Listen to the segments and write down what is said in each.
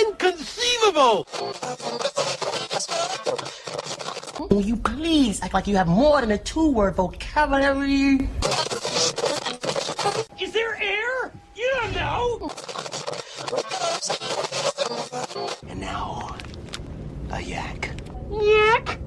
Inconceivable! Will you please act like you have more than a two-word vocabulary? Is there air? You don't know! And now, a yak. Yak!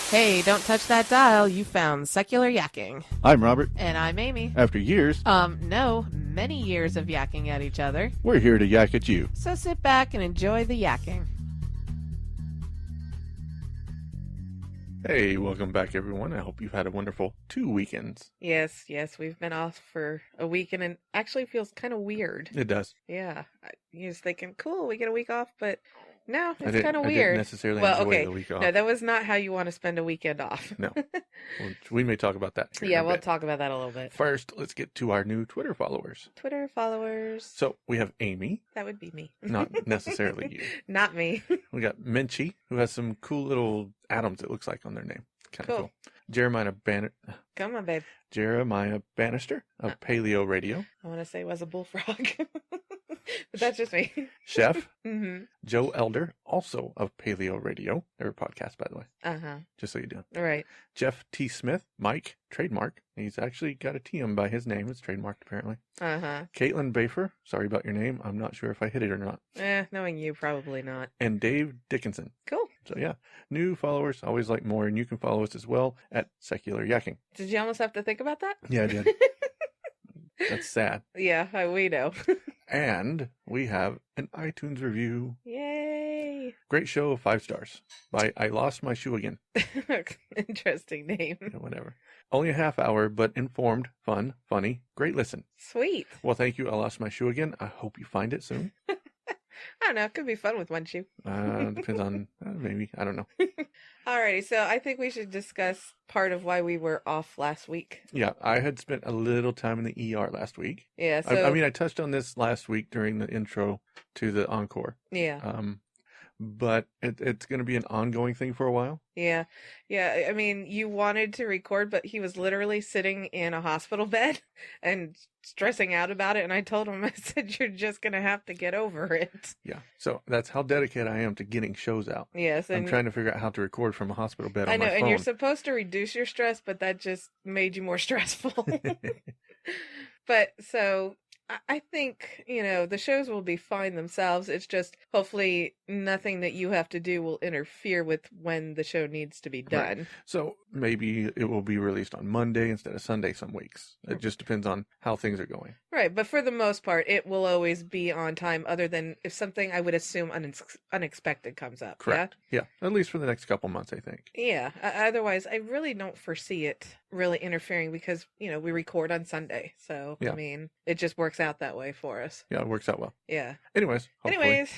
Hey, don't touch that dial. You found Secular Yakking. I'm Robert. And I'm Amy. After years, No, many years of yakking at each other. we're here to yak at you. So sit back and enjoy the yakking. Hey, welcome back, everyone. I hope you've had a wonderful 2 weekends. Yes, we've been off for a week and it actually feels kind of weird. It does. Yeah, I was thinking, cool, we get a week off, but no, I it's didn't- kind of I didn't weird. necessarily well, enjoy okay, the week off. no, that was not how you want to spend a weekend off. No. Well, we may talk about that here in Yeah, a we'll bit. talk about that a little bit. First, let's get to our new Twitter followers. Twitter followers. So, we have Amy, That would be me. not necessarily you. Not me. We got Menchie, who has some cool little atoms, it looks like, on their name. Kind of Cool. cool. Come on, babe. Jeremiah Bannister of Paleo Radio. I want to say it was a bullfrog. But that's just me. Chef Mm-hmm. Joe Elder, also of Paleo Radio. Their podcast, by the way, Uh-huh. just so you know. All right. Jeff T. Smith, Mike, trademark. He's actually got a TM by his name. It's trademarked, apparently. Uh-huh. Caitlin Bafer, sorry about your name. I'm not sure if I hit it or not. Knowing you, probably not. And Dave Dickinson. Cool. So, yeah, new followers, always like more. And you can follow us as well at Secular Yakking. Did you almost have to think about that? Yeah, I did. That's sad. Yeah, we know. And we have an iTunes review. Yay. Great show, 5 stars. By I Lost My Shoe Again. Interesting name. Yeah, whatever. Only a half hour, but informed, fun, funny. Great listen. Sweet. Well, thank you. I Lost My Shoe Again. I hope you find it soon. I don't know. It could be fun with one shoe. Depends on, maybe. I don't know. Alrighty, so I think we should discuss part of why we were off last week. Yeah, I had spent a little time in the ER last week. Yeah, so... I mean, I touched on this last week during the intro to the encore. Yeah. But it's going to be an ongoing thing for a while. Yeah. I mean, you wanted to record, but he was literally sitting in a hospital bed and stressing out about it. And I told him, I said, you're just going to have to get over it. Yeah. So that's how dedicated I am to getting shows out. Yes. I'm trying to figure out how to record from a hospital bed on my phone. And you're supposed to reduce your stress, but that just made you more stressful. But so... I think, the shows will be fine themselves. It's just hopefully nothing that you have to do will interfere with when the show needs to be done. Right. So maybe it will be released on Monday instead of Sunday some weeks. It just depends on how things are going. Right. But for the most part, it will always be on time other than if something I would assume unexpected comes up. Correct. Yeah. At least for the next couple months, I think. Yeah. Otherwise, I really don't foresee it really interfering because, we record on Sunday. So, yeah. I mean, it just works out that way for us. Yeah, it works out well. Yeah. Anyways. Anyways.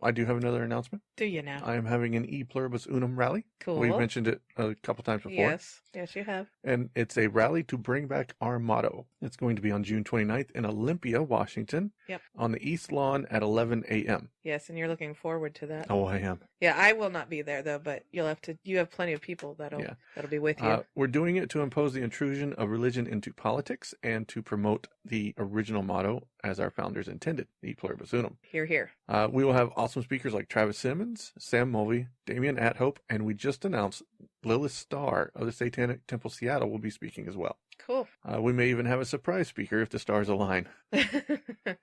I do have another announcement. Do you now? I am having an E Pluribus Unum rally. Cool. We've mentioned it a couple times before. Yes, you have. And it's a rally to bring back our motto. It's going to be on June 29th in Olympia, Washington. Yep. On the East Lawn at 11 a.m. Yes, and you're looking forward to that. Oh, I am. Yeah, I will not be there though, but you have plenty of people that'll be with you. We're doing it to impose the intrusion of religion into politics and to promote the original motto as our founders intended, E Pluribus Unum. Hear, hear. We will have awesome speakers like Travis Simmons, Sam Mulvey, Damian Athope, and we just announced Lilith Starr of the Satanic Temple Seattle will be speaking as well. Cool. We may even have a surprise speaker if the stars align.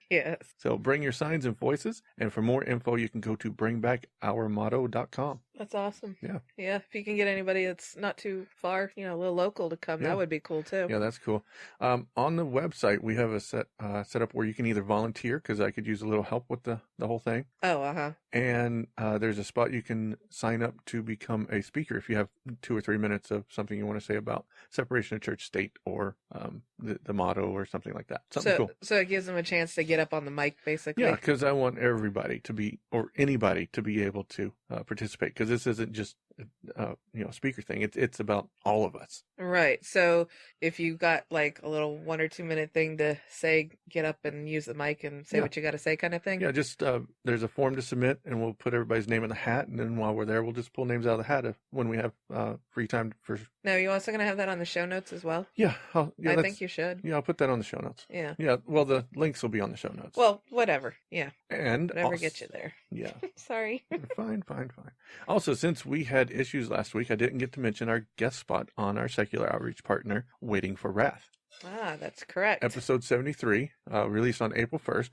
Yes. So bring your signs and voices, and for more info, you can go to bringbackourmotto.com. That's awesome. Yeah. Yeah, if you can get anybody that's not too far, a little local to come, that would be cool too. Yeah, that's cool. On the website, we have a set up where you can either volunteer, because I could use a little help with the whole thing. Oh, uh-huh. And there's a spot you can sign up to become a speaker if you have 2 or 3 minutes of something you want to say about separation of church state or the motto or something like that. Something cool. So it gives them a chance to get up on the mic, basically. Yeah, because I want everybody to be, or anybody to be able to participate, because this isn't just speaker thing. It's about all of us. Right. So if you got like a little 1 or 2 minute thing to say, get up and use the mic and say Yeah. what you got to say kind of thing. Yeah, just there's a form to submit, and we'll put everybody's name in the hat, and then while we're there, we'll just pull names out of the hat when we have free time for. Now, you also going to have that on the show notes as well? Yeah, I think you should. Yeah, I'll put that on the show notes. Yeah. Yeah, well, the links will be on the show notes. Well, whatever. Yeah. and Whatever also, gets you there. Yeah. Sorry. Fine. Also, since we had issues last week, I didn't get to mention our guest spot on our secular outreach partner, Waiting for Wrath. Ah, that's correct. Episode 73, released on April 1st.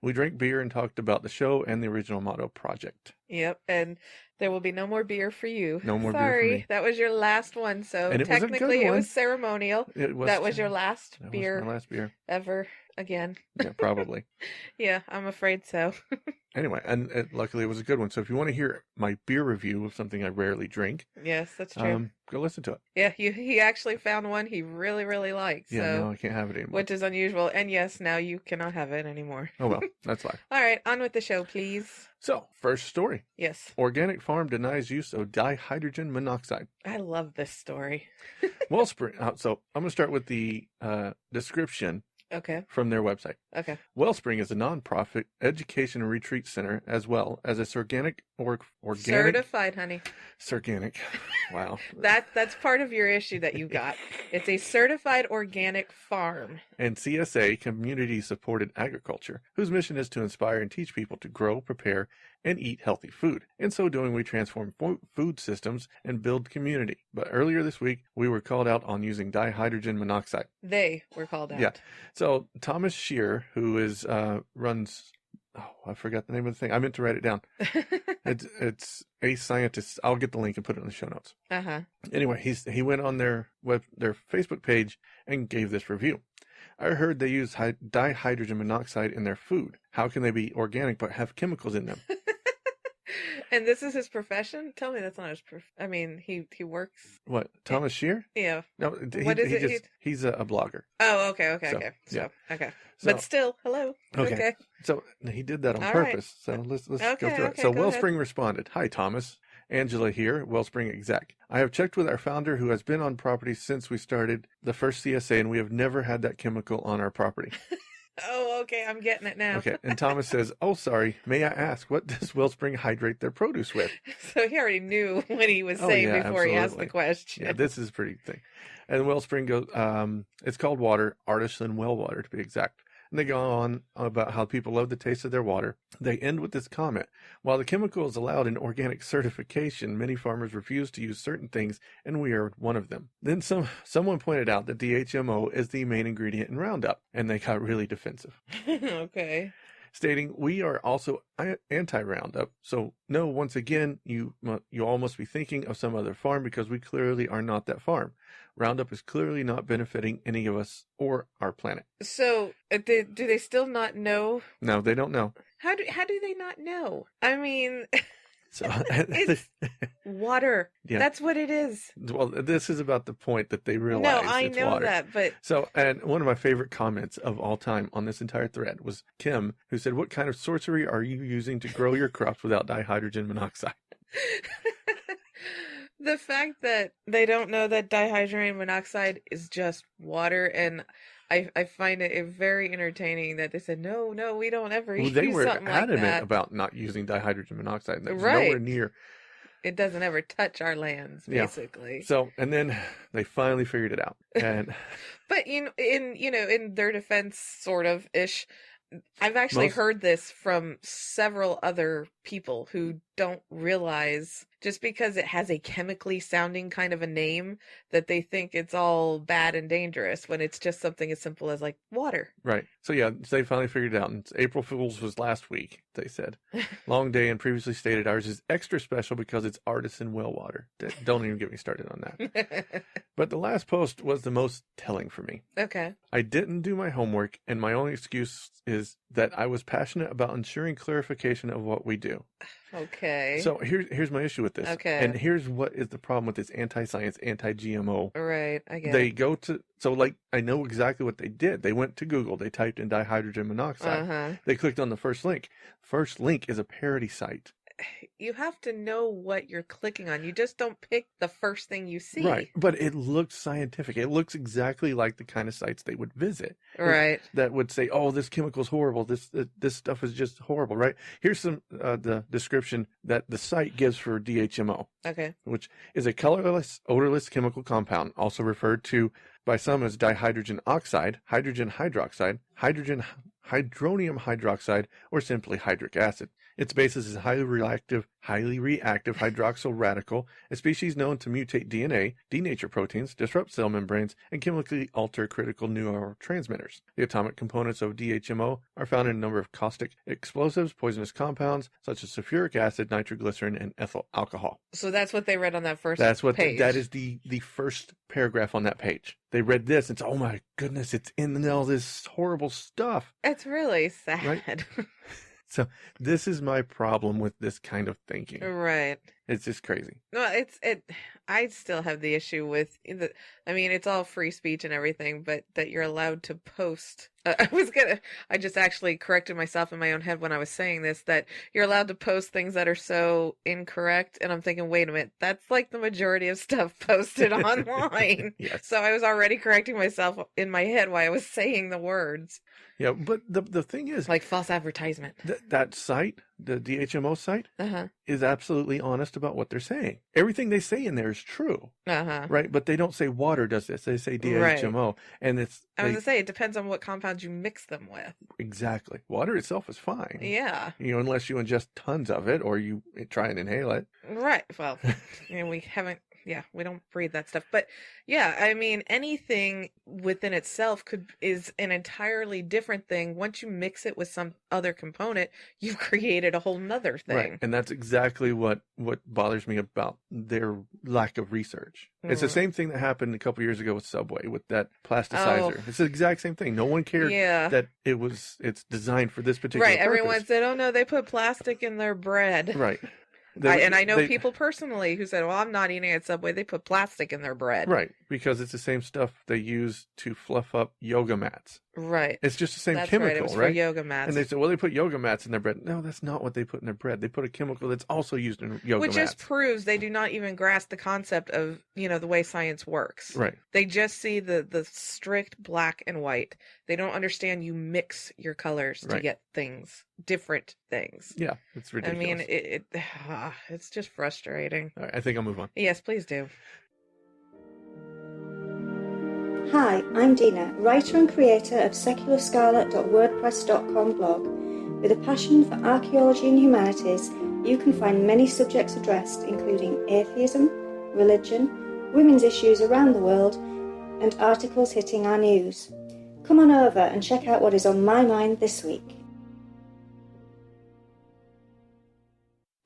We drank beer and talked about the show and the original motto project. Yep, and there will be no more beer for you. No more beer Sorry, for me. that was your last one, so And it was a good technically it one. was ceremonial. That was your last That beer was my last beer. ever again. Yeah, probably. Yeah, I'm afraid so. Anyway, and luckily it was a good one. So if you want to hear my beer review of something I rarely drink, Yes, that's true. go listen to it. Yeah, he actually found one he really, really likes. Yeah, So, no, I can't have it anymore. which is unusual. And yes, now you cannot have it anymore. Oh well, that's life. All right, on with the show, please. So, first story. Yes, Organic farm denies use of dihydrogen monoxide. I love this story. Wellspring. So I'm going to start with the description Okay, from their website. okay. Wellspring is a nonprofit education and retreat center, as well as its organic. Certified, honey. Organic. Wow. That's part of your issue that you got. It's a certified organic farm. And CSA, Community Supported Agriculture, whose mission is to inspire and teach people to grow, prepare, and eat healthy food. In so doing, we transform food systems and build community. But earlier this week, we were called out on using dihydrogen monoxide. They were called out. Yeah. So Thomas Shear, who is runs, I forgot the name of the thing. I meant to write it down. It's a scientist. I'll get the link and put it in the show notes. Uh-huh. Anyway, he went on their Facebook page and gave this review. I heard they use dihydrogen monoxide in their food. How can they be organic but have chemicals in them? And this is his profession? Tell me that's not his I mean, he works. What, Thomas Shear? Yeah. No, What is it? He's a blogger. Oh, okay. So, Okay. yeah. Okay. So- But still, hello. Okay. So he did that on All right. purpose. So let's go Okay, through it. okay, So go Wellspring responded, "Hi, Thomas. Angela here, Wellspring exec. I have checked with our founder who has been on property since we started the first CSA, and we have never had that chemical on our property." Oh, okay. I'm getting it now. Okay. And Thomas says, "Oh, sorry. May I ask, what does Wellspring hydrate their produce with?" So he already knew what he was Oh, saying yeah, before he asked the absolutely. question. Yeah, this is a pretty thing. And Wellspring goes, it's called water, artisan well water to be exact. And they go on about how people love the taste of their water. They end with this comment: "While the chemical is allowed in organic certification, many farmers refuse to use certain things, and we are one of them." Then someone pointed out that DHMO is the main ingredient in Roundup, and they got really defensive, Okay. stating, "We are also anti-Roundup. So no, once again, you all must be thinking of some other farm because we clearly are not that farm. Roundup is clearly not benefiting any of us or our planet." So do they still not know? No, they don't know. How do they not know? I mean, So It's water. Yeah. That's what it is. well, this is about the point that they realize No, I it's know water. that, but So, and one of my favorite comments of all time on this entire thread was Kim, who said, "What kind of sorcery are you using to grow your crops without dihydrogen monoxide?" the fact that they don't know that dihydrogen monoxide is just water, and I find it very entertaining that they said, no, we don't ever Well, use they were something like adamant that. about not using dihydrogen monoxide. That's Right. nowhere near. It doesn't ever touch our lands, Yeah. basically. So, and then they finally figured it out. And But in their defense, sort of ish, I've actually Most- heard this from several other people who don't realize just because it has a chemically sounding kind of a name that they think it's all bad and dangerous when it's just something as simple as like water. right. So yeah, they finally figured it out. And April Fool's was last week, they said. Long day and previously stated ours is extra special because it's artisan well water. Don't even get me started on that. But the last post was the most telling for me. Okay. I didn't do my homework, and my only excuse is that I was passionate about ensuring clarification of what we do. Okay. So here's my issue with this. Okay. And here's what is the problem with this anti-science, anti-GMO. Right, I get They it. go to, so like, I know exactly what they did. They went to Google, they typed in dihydrogen monoxide. Uh-huh. They clicked on the first link. First link is a parody site. you have to know what you're clicking on. You just don't pick the first thing you see. Right. But it looks scientific. It looks exactly like the kind of sites they would visit. Right. That would say, oh, this chemical's horrible. This stuff is just horrible, right? Here's some the description that the site gives for DHMO, Okay. which is a colorless, odorless chemical compound, also referred to by some as dihydrogen oxide, hydrogen hydroxide, hydronium hydroxide, or simply hydric acid. Its basis is highly reactive hydroxyl radical, a species known to mutate DNA, denature proteins, disrupt cell membranes, and chemically alter critical neurotransmitters. The atomic components of DHMO are found in a number of caustic explosives, poisonous compounds, such as sulfuric acid, nitroglycerin, and ethyl alcohol. So that's what they read on that first That's what page. that is the first paragraph on that page. They read this and said, oh my goodness, it's in all this horrible stuff. It's really sad. Right. So this is my problem with this kind of thinking. Right. It's just crazy. No, I still have the issue with I mean, it's all free speech and everything, but that you're allowed to post. I just actually corrected myself in my own head when I was saying this, that you're allowed to post things that are so incorrect. And I'm thinking, wait a minute, that's like the majority of stuff posted online. Yes. So I was already correcting myself in my head while I was saying the words. Yeah, but the thing is, Like false advertisement. that site, the DHMO site, Uh-huh. is absolutely honest about what they're saying. Everything they say in there is true, Uh-huh. right? But they don't say water does this. They say DHMO. And it's... I was going to say, it depends on what compounds you mix them with. Exactly. Water itself is fine. Yeah. Unless you ingest tons of it or you try and inhale it. Right. Well, we don't breathe that stuff. But yeah, I mean, anything within itself is an entirely different thing. Once you mix it with some other component, you've created a whole nother thing. Right. And that's exactly what bothers me about their lack of research. It's the same thing that happened a couple years ago with Subway, with that plasticizer. Oh. It's the exact same thing. No one cared that it's designed for this particular Right. purpose. Everyone said, oh no, they put plastic in their bread. Right. I know people personally who said, well, I'm not eating at Subway. They put plastic in their bread. Right. Because it's the same stuff they use to fluff up yoga mats. Right. It's just the same That's chemical, right. It was right? for yoga mats. And they said, well, they put yoga mats in their bread. No, that's not what they put in their bread. They put a chemical that's also used in yoga Which mats. just proves they do not even grasp the concept of, the way science works. Right. They just see the strict black and white. They don't understand you mix your colors to Right. get different things. Yeah, it's ridiculous. I mean, it's just frustrating. All right, I think I'll move on. Yes, please do. Hi, I'm Dina, writer and creator of secularscarlet.wordpress.com blog. With a passion for archaeology and humanities, you can find many subjects addressed, including atheism, religion, women's issues around the world, and articles hitting our news. Come on over and check out what is on my mind this week.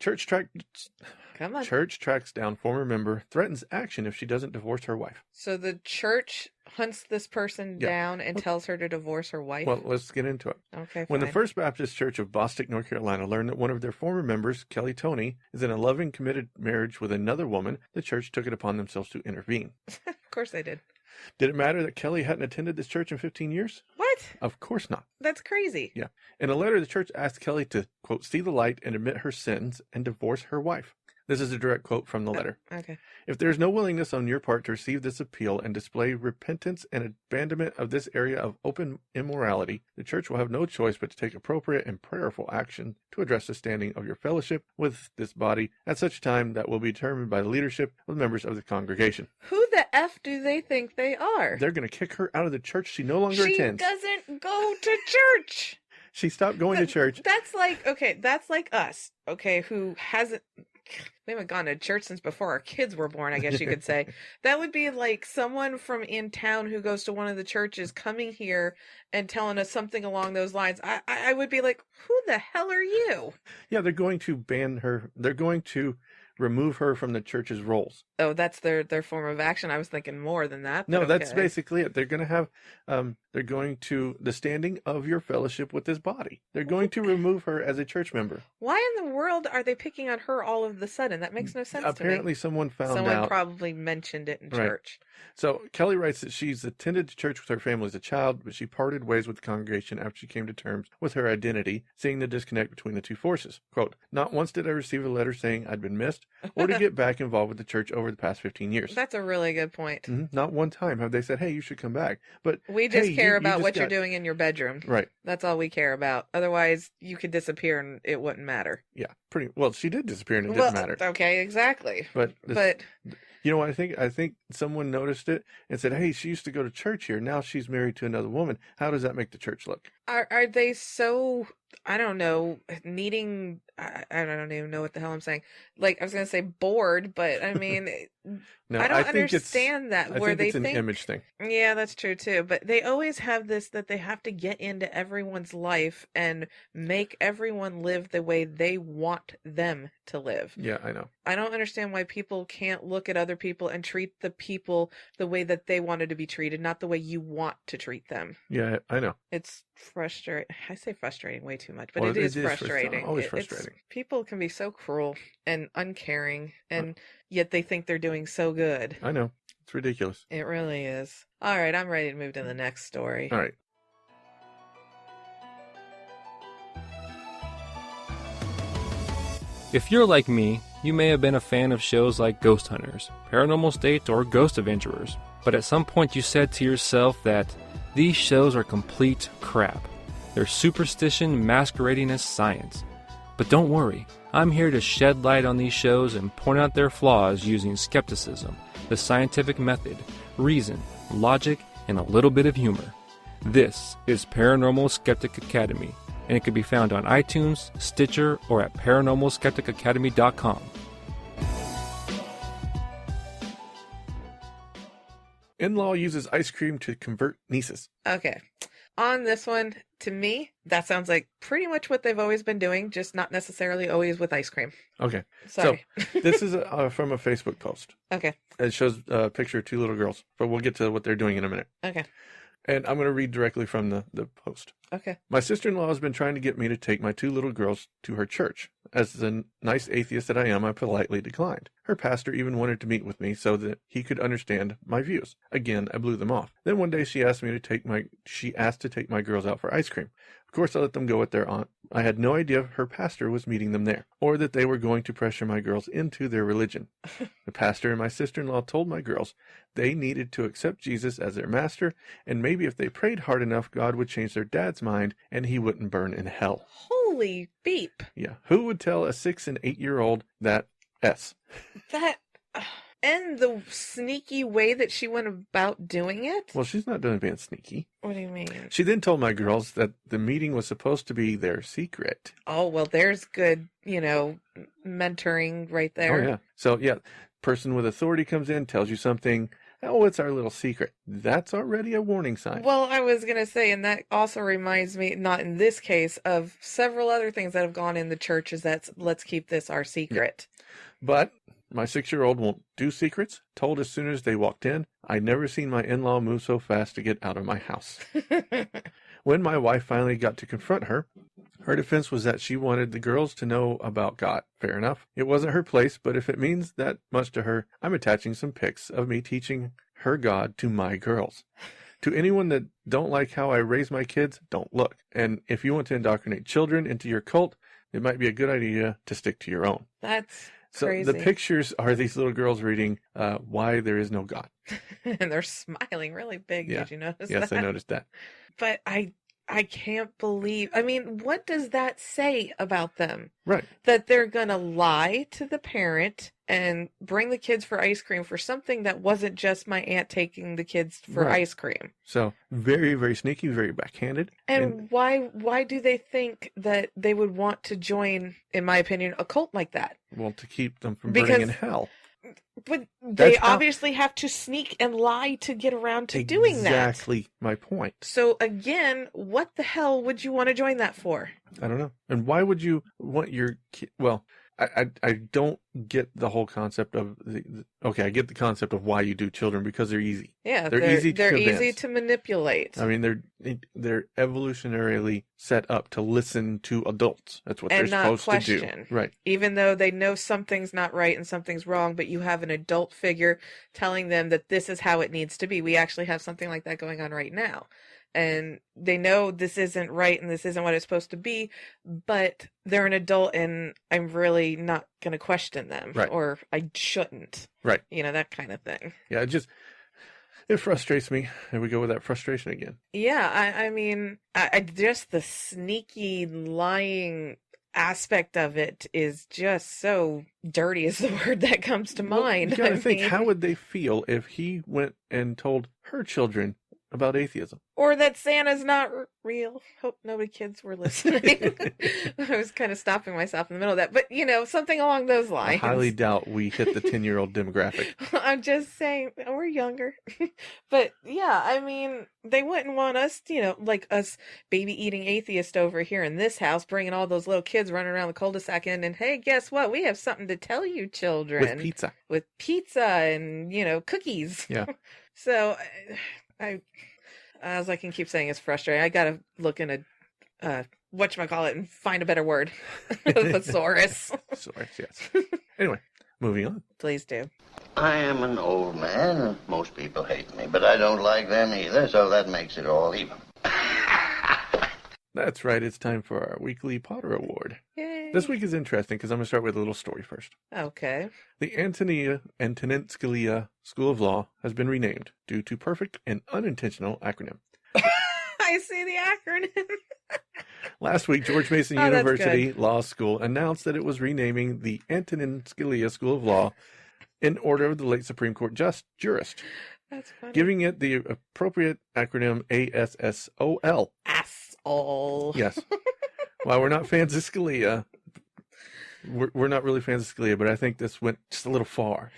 Church tracks down former member, threatens action if she doesn't divorce her wife. So the church hunts this person down and tells her to divorce her wife? Well, let's get into it. Okay, When the fine. First Baptist Church of Bostic, North Carolina, learned that one of their former members, Kelly Toney, is in a loving, committed marriage with another woman, the church took it upon themselves to intervene. Of course they did. Did it matter that Kelly hadn't attended this church in 15 years? What? Of course not. That's crazy. Yeah. In a letter, the church asked Kelly to, quote, see the light and admit her sins and divorce her wife. This is a direct quote from the letter. Okay. If there is no willingness on your part to receive this appeal and display repentance and abandonment of this area of open immorality, the church will have no choice but to take appropriate and prayerful action to address the standing of your fellowship with this body at such time that will be determined by the leadership of the members of the congregation. Who the F do they think they are? They're going to kick her out of the church she no longer attends. She doesn't go to church. She stopped going to church. That's like us, who hasn't, we haven't gone to church since before our kids were born, I guess you could say. That would be like someone from in town who goes to one of the churches coming here and telling us something along those lines. I would be like, who the hell are you? Yeah, they're going to ban her. They're going to remove her from the church's roles. Oh, that's their form of action. I was thinking more than that. No, but that's okay. basically it. They're going to have, they're going to, the standing of your fellowship with his body. They're going to remove her as a church member. Why in the world are they picking on her all of the sudden? That makes no sense Apparently to me. someone found Someone out. probably mentioned it in Right. church. So Kelly writes that she's attended church with her family as a child, but she parted ways with the congregation after she came to terms with her identity, seeing the disconnect between the two forces. Quote, not once did I receive a letter saying I'd been missed or to get back involved with the church over the past 15 years. That's a really good point. Not one time have they said, hey, you should come back. But We just hey, care you about just what you're got- doing in your bedroom. Right. That's all we care about. Otherwise, you could disappear and it wouldn't matter. Yeah. Pretty well. She did disappear and it didn't matter. Okay, exactly. But But you know what I think someone noticed it and said, hey, she used to go to church here. Now she's married to another woman. How does that make the church look? are they so, I don't know, needing, I don't even know what the hell I'm saying. Like, I was going to say bored, but I mean, No, I don't think understand that. I where think they it's an think, image thing. Yeah, that's true too. But they always have this that they have to get into everyone's life and make everyone live the way they want them to live. Yeah, I know. I don't understand why people can't look at other people and treat the people the way that they wanted to be treated, not the way you want to treat them. Yeah, I know. It's frustrating. I say frustrating way too much, but Well, it is frustrating. frustrating. Always It's- frustrating. people can be so cruel and uncaring, and yet they think they're doing so good. I know. It's ridiculous. It really is. All right, I'm ready to move to the next story. All right. If you're like me, you may have been a fan of shows like Ghost Hunters, Paranormal State, or Ghost Adventurers, but at some point you said to yourself that these shows are complete crap. They're superstition masquerading as science. But don't worry, I'm here to shed light on these shows and point out their flaws using skepticism, the scientific method, reason, logic, and a little bit of humor. This is Paranormal Skeptic Academy, and it can be found on iTunes, Stitcher, or at paranormalskepticacademy.com. In-law uses ice cream to convert nieces. Okay. On this one, to me, that sounds like pretty much what they've always been doing, just not necessarily always with ice cream. Okay. Sorry. So this is from a Facebook post. Okay. It shows a picture of two little girls, but we'll get to what they're doing in a minute. Okay. And I'm going to read directly from the post. Okay. My sister-in-law has been trying to get me to take my two little girls to her church. As the nice atheist that I am, I politely declined. Her pastor even wanted to meet with me so that he could understand my views. Again, I blew them off. Then one day she asked to take my girls out for ice cream. Of course, I let them go with their aunt. I had no idea her pastor was meeting them there, or that they were going to pressure my girls into their religion. The pastor and my sister-in-law told my girls they needed to accept Jesus as their master, and maybe if they prayed hard enough, God would change their dad's mind and he wouldn't burn in hell. Holy beep. Yeah. Who would tell a 6 and 8-year-old that S? That. And the sneaky way that she went about doing it? Well, she's not done being sneaky. What do you mean? She then told my girls that the meeting was supposed to be their secret. Oh, well, there's good, mentoring right there. Oh, yeah. So, yeah, person with authority comes in, tells you something. Oh, it's our little secret. That's already a warning sign. Well, I was going to say, and that also reminds me, not in this case, of several other things that have gone in the church is that let's keep this our secret. But my 6-year-old won't do secrets. Told as soon as they walked in, I'd never seen my in-law move so fast to get out of my house. When my wife finally got to confront her, her defense was that she wanted the girls to know about God. Fair enough. It wasn't her place, but if it means that much to her, I'm attaching some pics of me teaching her God to my girls. To anyone that don't like how I raise my kids, don't look. And if you want to indoctrinate children into your cult, it might be a good idea to stick to your own. That's So crazy. the pictures are these little girls reading Why There Is No God. And they're smiling really big. Yeah. Did you notice Yes, that? I noticed that. But I can't believe. I mean, what does that say about them? Right. That they're going to lie to the parent and bring the kids for ice cream for something that wasn't just my aunt taking the kids for Right. ice cream. So very, very sneaky, very backhanded. And why do they think that they would want to join, in my opinion, a cult like that? Well, to keep them from Because- burning in hell. But they That's how- obviously have to sneak and lie to get around to doing that. Exactly my point. So again, what the hell would you want to join that for? I don't know. And why would you want your kid? Well, I don't get the whole concept of okay, I get the concept of why you do children because they're easy. Yeah, They're easy to they're easy convince. to manipulate. I mean, they're evolutionarily set up to listen to adults. That's what And they're not supposed to do. question. Right. Even though they know something's not right and something's wrong, but you have an adult figure telling them that this is how it needs to be. We actually have something like that going on right now. And they know this isn't right and this isn't what it's supposed to be, but they're an adult and I'm really not going to question them. Right. Or I shouldn't. Right. You know, that kind of thing. Yeah, it frustrates me. Here we go with that frustration again. Yeah, I mean, I just the sneaky lying aspect of it is just so dirty is the word that comes to mind. You gotta I think, mean, how would they feel if he went and told her children about atheism? or that Santa's not real. Hope nobody kids were listening. I was kind of stopping myself in the middle of that, but you know, something along those I lines. highly doubt we hit the 10-year-old demographic. I'm just saying, we're younger. But yeah, I mean, they wouldn't want us, you know, like us baby eating atheists over here in this house, bringing all those little kids running around the cul-de-sac and hey, guess what? We have something to tell you, children. With pizza. With pizza and, you know, cookies. Yeah. So, as I can keep saying, it's frustrating. I gotta look in a whatchamacallit and find a better word. Thesaurus. Thesaurus, yes. Anyway, moving on. Please do. I am an old man, and most people hate me, but I don't like them either, so that makes it all even. That's right. It's time for our weekly Potter Award. Yay. This week is interesting because I'm going to start with a little story first. Okay. The Antonia Scalia School of Law has been renamed due to perfect and unintentional acronym. I see the acronym. Last week, George Mason Oh, that's University Law School announced that it was renaming the Antonin Scalia School of Law in order of the late Supreme Court jurist, That's funny. giving it the appropriate acronym ASSOL. Asshole. Yes. While we're not fans of Scalia, we're not really fans of Scalia, but I think this went just a little far.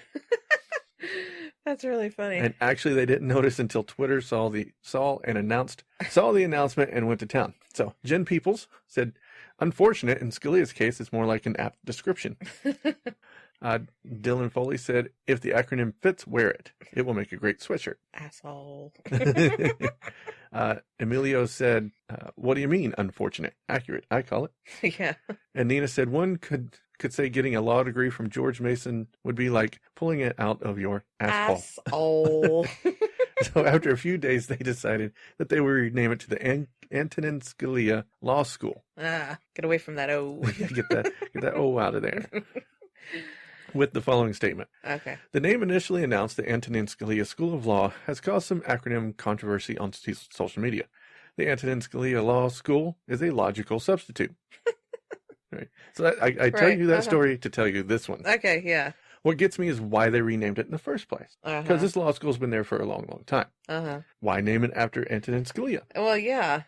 That's really funny. And actually, they didn't notice until Twitter saw the announcement and went to town. So Jen Peoples said, "Unfortunate. In Scalia's case, it's more like an apt description." Dylan Foley said, "If the acronym fits, wear it. It will make a great sweatshirt." Asshole. Emilio said, "What do you mean, unfortunate? Accurate, I call it." Yeah. And Nina said, "One could say getting a law degree from George Mason would be like pulling it out of your asshole." Asshole. So after a few days, they decided that they would rename it to the Antonin Scalia Law School. Get away from that O. Get that O out of there. With the following statement. Okay. The name initially announced, the Antonin Scalia School of Law, has caused some acronym controversy on social media. The Antonin Scalia Law School is a logical substitute. Right. So I tell you that story to tell you this one. Okay, yeah. What gets me is why they renamed it in the first place. Because this law school's been there for a long, long time. Why name it after Antonin Scalia? Well, yeah.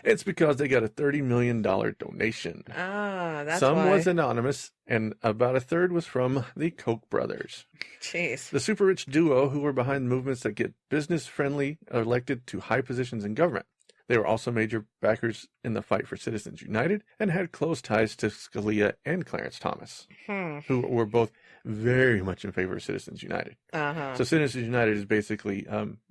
It's because they got a $30 million donation. That's Some why. was anonymous, and about a third was from the Koch brothers. Jeez. The super rich duo who were behind movements that get business-friendly elected to high positions in government. They were also major backers in the fight for Citizens United and had close ties to Scalia and Clarence Thomas, who were both very much in favor of Citizens United. So Citizens United is basically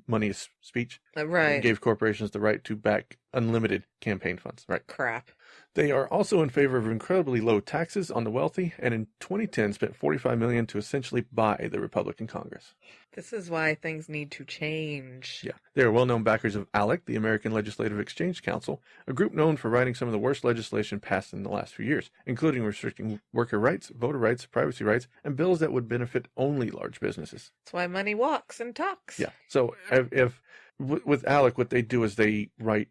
money is speech. Right. It gave corporations the right to back unlimited campaign funds. Right. Crap. They are also in favor of incredibly low taxes on the wealthy, and in 2010 spent $45 million to essentially buy the Republican Congress. This is why things need to change. Yeah. They are well-known backers of ALEC, the American Legislative Exchange Council, a group known for writing some of the worst legislation passed in the last few years, including restricting worker rights, voter rights, privacy rights, and bills that would benefit only large businesses. That's why money walks and talks. Yeah. So if with ALEC, what they do is they write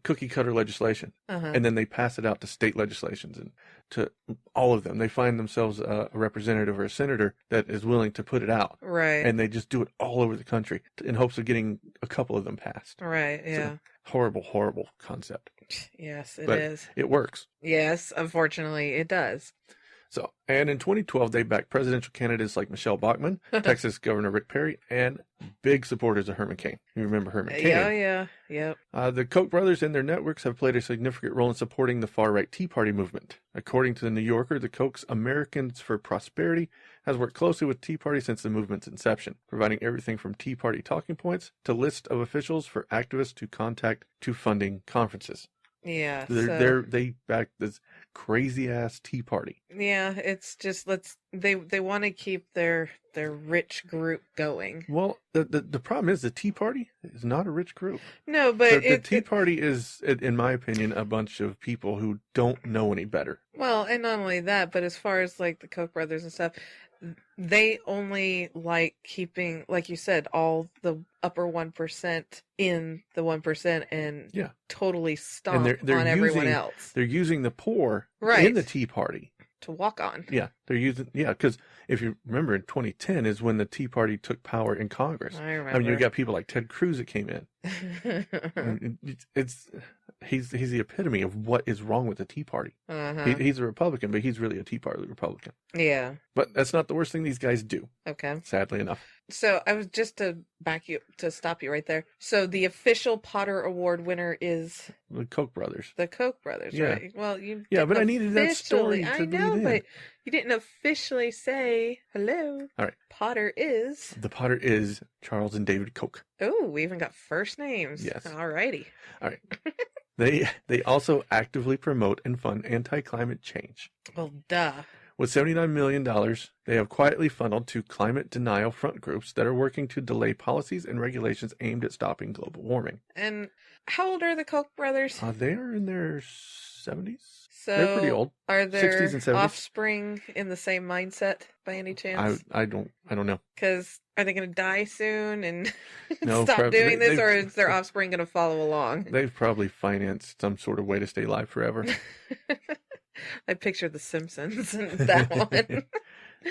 cookie cutter legislation, and then they pass it out to state legislations and to all of them. They find themselves a representative or a senator that is willing to put it out. Right. And they just do it all over the country in hopes of getting a couple of them passed. Right, yeah. Horrible, horrible concept. Yes, it but is. It works. Yes, unfortunately, it does. So, and in 2012, they backed presidential candidates like Michelle Bachmann, Texas Governor Rick Perry, and big supporters of Herman Cain. You remember Herman Cain? Yeah. Yep. The Koch brothers and their networks have played a significant role in supporting the far-right Tea Party movement. According to the New Yorker, the Koch's Americans for Prosperity has worked closely with Tea Party since the movement's inception, providing everything from Tea Party talking points to list of officials for activists to contact to funding conferences. Yeah. They back this crazy ass Tea Party. Yeah, it's just they want to keep their rich group going. Well, the problem is the Tea Party is not a rich group. No, but The Tea Party is, in my opinion, a bunch of people who don't know any better. Well, and not only that, but as far as like the Koch brothers and stuff, they only like keeping, like you said, all the upper 1% in the 1% and totally stomp they're on everyone using, else. They're using the poor Right. in the Tea Party to walk on. Yeah, they're using, because if you remember, in 2010 is when the Tea Party took power in Congress. I remember. I mean, you got people like Ted Cruz that came in. And he's the epitome of what is wrong with the Tea Party. He's a Republican, but he's really a Tea Party Republican. Yeah. But that's not the worst thing these guys do. Okay. Sadly enough. So I was just to stop you right there. So the official Potter Award winner is The Koch brothers. the Koch brothers, Yeah. right? Well, you Yeah, but I didn't needed that story officially- to I know, lead in. but you didn't officially say hello. All right. Potter is. The Potter is Charles and David Koch. Oh, we even got first names. Yes. Alrighty. All right. They also actively promote and fund anti-climate change. Well, duh. With $79 million, they have quietly funneled to climate denial front groups that are working to delay policies and regulations aimed at stopping global warming. And how old are the Koch brothers? They are in their 70s. So They're pretty old. Are 60s their and 70s. offspring in the same mindset by any chance? I don't know. Because are they going to die soon and No, stop doing this, they've- or is their offspring going to follow along? They've probably financed some sort of way to stay alive forever. I picture The Simpsons in that one.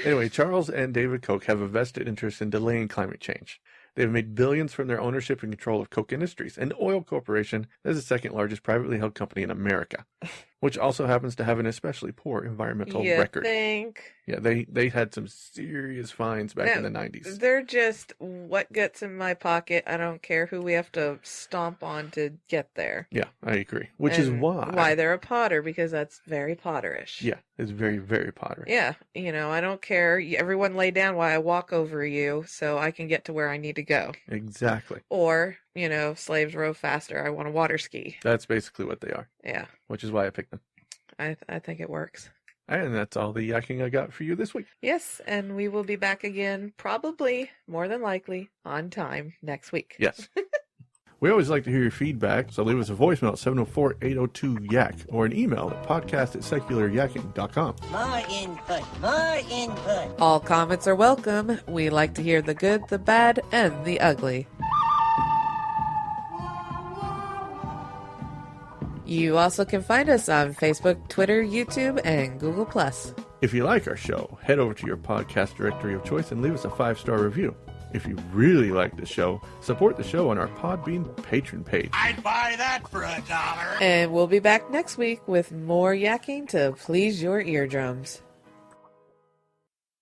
Anyway, Charles and David Koch have a vested interest in delaying climate change. They have made billions from their ownership and control of Koch Industries, an oil corporation that is the second largest privately held company in America, which also happens to have an especially poor environmental You record. think? Yeah, they had some serious fines back in the 90s. They're just what gets in my pocket. I don't care who we have to stomp on to get there. Yeah, I agree. Which is And why they're a Potter, because that's very Potterish. Yeah, it's very, very Potter. Yeah, I don't care. Everyone lay down while I walk over you so I can get to where I need to go. Exactly. Or, slaves row faster. I want to water ski. That's basically what they are, Yeah, which is why I picked them. I think it works. And that's all the yakking I got for you this week. Yes, and we will be back again, probably, more than likely, on time next week. Yes. We always like to hear your feedback, so leave us a voicemail at 704-802-YAK or an email at podcast@secularyakking.com. More input. All comments are welcome. We like to hear the good, the bad, and the ugly. You also can find us on Facebook, Twitter, YouTube, and Google+. If you like our show, head over to your podcast directory of choice and leave us a 5-star review. If you really like the show, support the show on our Podbean patron page. I'd buy that for $1. And we'll be back next week with more yakking to please your eardrums.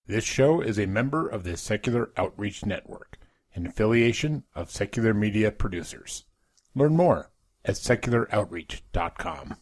This show is a member of the Secular Outreach Network, an affiliation of Secular Media Producers. Learn more at secularoutreach.com.